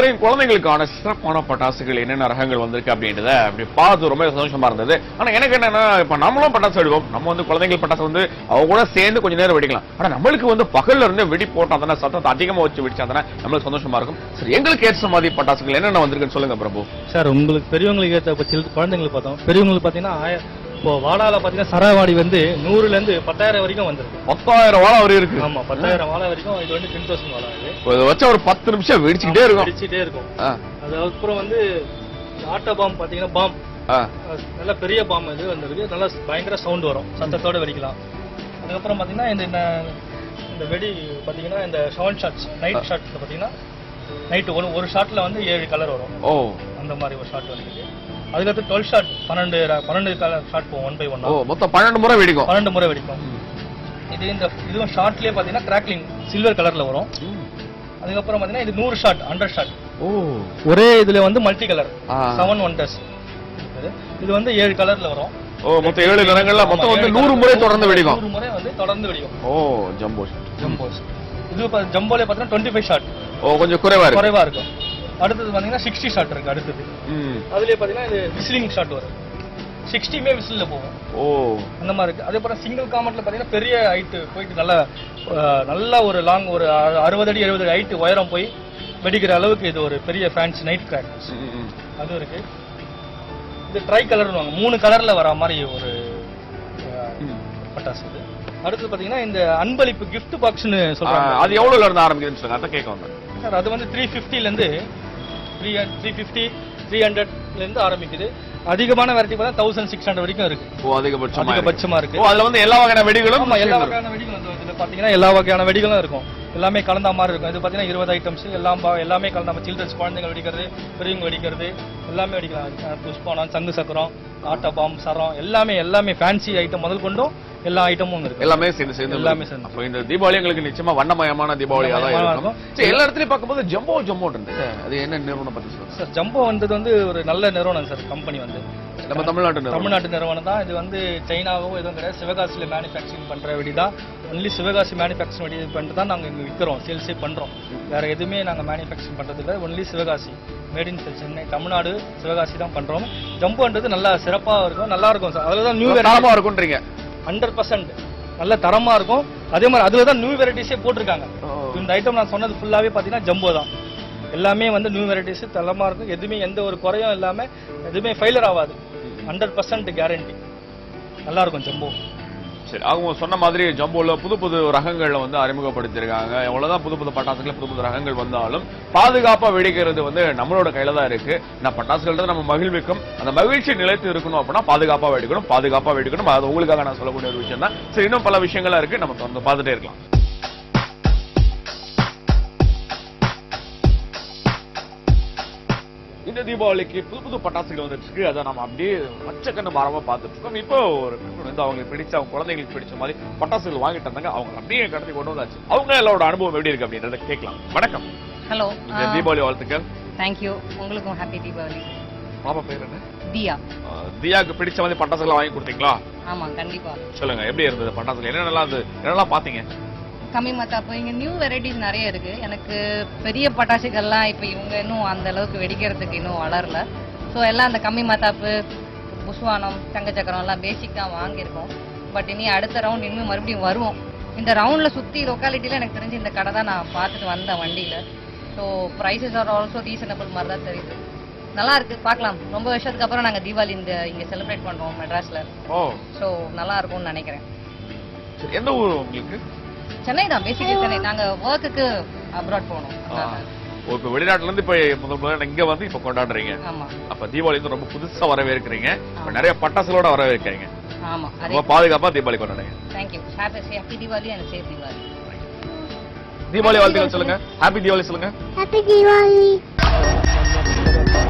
இதுவரையும் குழந்தைகளுக்கான சிறப்பான பட்டாசுகள் என்னென்ன ரகங்கள் வந்திருக்கு அப்படின்றத அப்படி பார்த்து ரொம்ப சந்தோஷமா இருந்தது. ஆனா எனக்கு என்னன்னா, இப்ப நம்மளும் பட்டாசு வெடிவோம், நம்ம வந்து குழந்தைகள் பட்டாசு வந்து அவங்க கூட சேர்ந்து கொஞ்ச நேரம் வெடிக்கலாம். ஆனா நம்மளுக்கு வந்து பகல்ல இருந்து வெடி போட்டா தானே, சத்தத்தை அதிகமா வச்சு வெடிச்சா தானே நம்மளுக்கு சந்தோஷமா இருக்கும். சரி, எங்களுக்கு ஏற்ற மாதிரி பட்டாசுகள் என்னென்ன வந்திருக்குன்னு சொல்லுங்க பிரபு. சார், உங்களுக்கு பெரியவங்களுக்கு ஏற்ற குழந்தைங்களுக்கு பார்த்தோம். பெரியவங்களுக்கு பாத்தீங்கன்னா இப்போ வாழால பாத்தீங்கன்னா சரவாடி வந்து 100ல இருந்து 10,000 வரைக்கும் வந்துருக்கு. 10,000 வாழை வரை இருக்கு. ஆமா, 10,000 வாழை வரைக்கும். இது வந்து 10,000 வாழை. இதை வச்சா ஒரு 10 நிமிஷம் வெடிச்சுக்கிட்டே இருக்கும். அதுக்கப்புறம் வந்து ஆட்டோ பாம் பாத்தீங்கன்னா பாம் நல்ல பெரிய பாம் இது வந்திருக்கு. நல்லா பயங்கர சவுண்ட் வரும், சத்தத்தோட வெடிக்கலாம். அதுக்கப்புறம் பாத்தீங்கன்னா இந்த வெடி பாத்தீங்கன்னா இந்த ஷார்ட் ஷாட்ஸ், நைட் ஷாட்ல பாத்தீங்கன்னா நைட் ஒரு ஷாட்ல வந்து 7 கலர் வரும். அந்த மாதிரி ஒரு ஷாட் வந்துருக்கு. அதுக்கடுத்து 12 ஷாட், 12 கலர் ஷாட் போகும் 1 by 1. மொத்தம் 12 முறை வெடிக்கும். 12 முறை வெடிக்கும். இதுவும் ஷார்ட்லயே பாத்தீங்கன்னா கிராக்லிங் சில்வர் கலர்ல வரும். அதுக்கப்புறம் பாத்தீங்கன்னா இது 100 ஷாட், 100 ஷாட். ஒரே இதுல வந்து மல்டி கலர் 7 ஒண்டர்ஸ். இது வந்து 7 கலர்ல வரும். மொத்தம் 7 நிறங்கள்ல மொத்தம் வந்து 100 முறை தொடர்ந்து வெடிக்கும். 100 முறை வந்து தொடர்ந்து வெடிக்கும். ஜம்போஸ். இது ஜம்போல பாத்தீங்கன்னா 25 ஷாட். கொஞ்சம் குறைவா இருக்கும். அடுத்தது பாத்தீங்கன்னா 60 ஷாட் இருக்கு. அடுத்தது அதுலயே பாத்தீங்கன்னா இது விசிலிங் ஷாட் வரும். 60மே விசில்ல போகும். அந்த மாதிரி இருக்கு. அதே போல சிங்கிள் காமெண்ட்ல பாத்தீங்கன்னா பெரிய ஹைட் போயிட்டு நல்ல ஒரு லாங் ஒரு 60 அடி 70 அடி ஹைட் உயரம் போய் வெடிக்கிற அளவுக்கு இது ஒரு பெரிய ஃபேன்சி நைட் கிராக்கர்ஸ். அது இருக்கு. இது ட்ரை கலர்னுவாங்க, 3 கலர்ல வர மாதிரி ஒரு பட்டாசு இது. அடுத்து பாத்தீங்கன்னா இந்த அன்பளிப்பு gift பாக்ஸ்னு சொல்றாங்க. அது எவ்வளவுல இருந்து ஆரம்பிக்குதுன்னு சொல்லுங்க, அத கேட்க வந்தேன் சார். அது வந்து 350ல இருந்து 350 300ல இருந்து ஆரம்பிக்குது. அதிகமான வெரைட்டி பார்த்தா 1600 வரைக்கும் இருக்கு. அதிகபட்சமா இருக்கு. அதுல வந்து எல்லா வகையான வெடிகளும், எல்லா வகையான வெடிகளும் வந்து இதுல பாத்தீங்கன்னா எல்லா வகையான வெடிகளும் இருக்கும். எல்லாமே கலந்த மாதிரி இருக்கும். இது பாத்தீங்கன்னா 20 ஐட்டம்ஸ் எல்லாமே கலந்த மாதிரி. சில்ட்ரன்ஸ் குழந்தைங்க வெடிக்கிறது, பெரியவங்க வெடிக்கிறது எல்லாமே வெடிக்கலாம். புஷ்பானம், சங்கு சக்கரம், ஆட்டோ பாம், சரம் எல்லாமே ஃபேன்சி ஐட்டம் முதல் கொண்டும் எல்லா ஐட்டமும் இருக்கு. எல்லாமே சேர்ந்து. அப்ப இந்த தீபாவளி எங்களுக்கு நிச்சயமா வண்ணமயமான தீபாவளியா தான் இருக்கும். எல்லா இடத்துலயும் பார்க்கும்போது ஜம்போ இருந்து அது என்ன நிறுவனம் பத்தி சொல்லுங்க சார். ஜம்போ வந்தது வந்து ஒரு நல்ல நிறுவனம் சார். கம்பெனி வந்து நம்ம தமிழ்நாட்டு நிறுவனம் தான். இது வந்து சைனாவோ எதுவும் கிடையாது. சிவகாசியில மேனுஃபேக்சரிங் பண்ற வெடி தான். ஒன்லி சிவகாசி மேனுஃபேக்சரிங் வெடி பண்ணிட்டு தான் நாங்க இங்க விற்கிறோம், சேல்ஸே பண்றோம். வேற எதுவுமே நாங்க மேனுஃபேக்சரிங் பண்றது இல்லை. Only Sivakasi, made in Chennai, Tamil Nadu, Sivakasi தான் பண்றோம். ஜம்போன்றது நல்லா சிறப்பா இருக்கும், நல்லா இருக்கும் சார். அதுலதான் நியூ தரமா இருக்கும்ன்றீங்க. 100% நல்ல தரமா இருக்கும். அதே மாதிரி அதுலதான் நியூ வெரைட்டிஸே போட்டிருக்காங்க. இந்த ஐட்டம் நான் சொன்னது ஃபுல்லாவே பாத்தீங்கன்னா ஜம்போ தான். எல்லாமே வந்து நியூ வெரைட்டிஸ் தரமா இருக்கும். எதுவுமே எந்த ஒரு குறையும் இல்லாம எதுவுமே ஃபெயிலியர் ஆகாது. 100% கேரண்டி. நல்லா இருக்கும் ஜம்போ. சரி, அவங்க சொன்ன மாதிரி ஜம்போல புது ரகங்கள்ல வந்து அறிமுகப்படுத்திருக்காங்க. எவ்வளவுதான் புது பட்டாசுகள் புது ரகங்கள் வந்தாலும் பாதுகாப்பா வெடிக்கிறது வந்து நம்மளோட கையில தான் இருக்கு. நான் பட்டாசுகள் நம்ம மகிழ்விக்கும், அந்த மகிழ்ச்சி நிலைத்து இருக்கணும் அப்படின்னா பாதுகாப்பா வெடிக்கணும். அது உங்களுக்காக நான் சொல்லக்கூடிய ஒரு விஷயம் தான். சரி, இன்னும் பல விஷயங்களா இருக்கு, நம்ம வந்து பார்த்துட்டே இருக்கலாம். இந்த தீபாவளிக்கு புது பட்டாசுகள் வந்துருக்கு. அதை நம்ம அப்படியே பச்சைக்கண்ணு மரமா பார்த்துட்டு இருக்கோம். இப்போ ஒரு வந்து அவங்களுக்கு பிடிச்ச, அவங்க குழந்தைங்களுக்கு பிடிச்ச மாதிரி பட்டாசுகள் வாங்கிட்டு இருந்தாங்க. அவங்க அப்படியே கடத்தி கொண்டு வந்தாச்சு. அவங்க எல்லாரோட அனுபவம் எப்படி இருக்கு அப்படின்றத கேட்கலாம். வணக்கம். ஹலோ, தீபாவளி வாழ்த்துக்கள். தேங்க்யூ. உங்களுக்கும் ஹாப்பி தீபாவளி. பாப்பா பேர் என்ன? தியா. தியாக்கு பிடிச்ச மாதிரி பட்டாசுகள் வாங்கி கொடுத்தீங்களா? ஆமா, கண்டிப்பா. சொல்லுங்க, எப்படி இருந்தது பட்டாசுகள்? என்னெல்லாம் பாத்தீங்க? கம்மி மத்தாப்பு, இங்க நியூ வெரைட்டிஸ் நிறைய இருக்கு. எனக்கு பெரிய பட்டாசுகள்லாம் இப்ப இவங்க இன்னும் அந்த அளவுக்கு வெடிக்கிறதுக்கு இன்னும் வளரல. ஸோ எல்லாம் அந்த கம்மி மத்தாப்பு, புஷ்வானம், தங்க சக்கரம் எல்லாம் பேசிக் தான் வாங்கியிருக்கோம். பட் இனி அடுத்த ரவுண்ட் இன்னும் மறுபடியும் வருவோம். இந்த ரவுண்ட்ல சுத்தி லொக்காலிட்டியில எனக்கு தெரிஞ்சு இந்த கடை தான் நான் பார்த்துட்டு வந்தேன் வண்டியில. So prices are also reasonable மாதிரி தான் தெரியுது. நல்லா இருக்கு, பார்க்கலாம். ரொம்ப வருஷத்துக்கு அப்புறம் நாங்க தீபாவளி இங்க செலிப்ரேட் பண்றோம் மெட்ராஸ்ல. ஸோ நல்லா இருக்கும்னு நினைக்கிறேன். எந்த ஊர் உங்களுக்கு? சென்னை தான், பேசிக்கலி சென்னை. நாங்க ஒர்க்குக்கு அப்ராட் போனோம். இப்ப வெளிநாட்டுல இருந்து இப்ப முதல்ல இங்க வந்து இப்ப கொண்டாடுறீங்க. ஆமா. அப்ப தீபாவளி வந்து ரொம்ப புதுசா வரவேற்கிறீங்க. நிறைய பட்டாசுகளோட வரவேற்கிறீங்க. ஆமா. ரொம்ப பாதுகாப்பா தீபாவளி கொண்டாடுங்க. Thank you. Happy Deepavali and safe Deepavali. Deepavali வாழ்த்துக்கள் சொல்லுங்க. ஹாப்பி தீபாவளி சொல்லுங்க. ஹாப்பி தீபாவளி.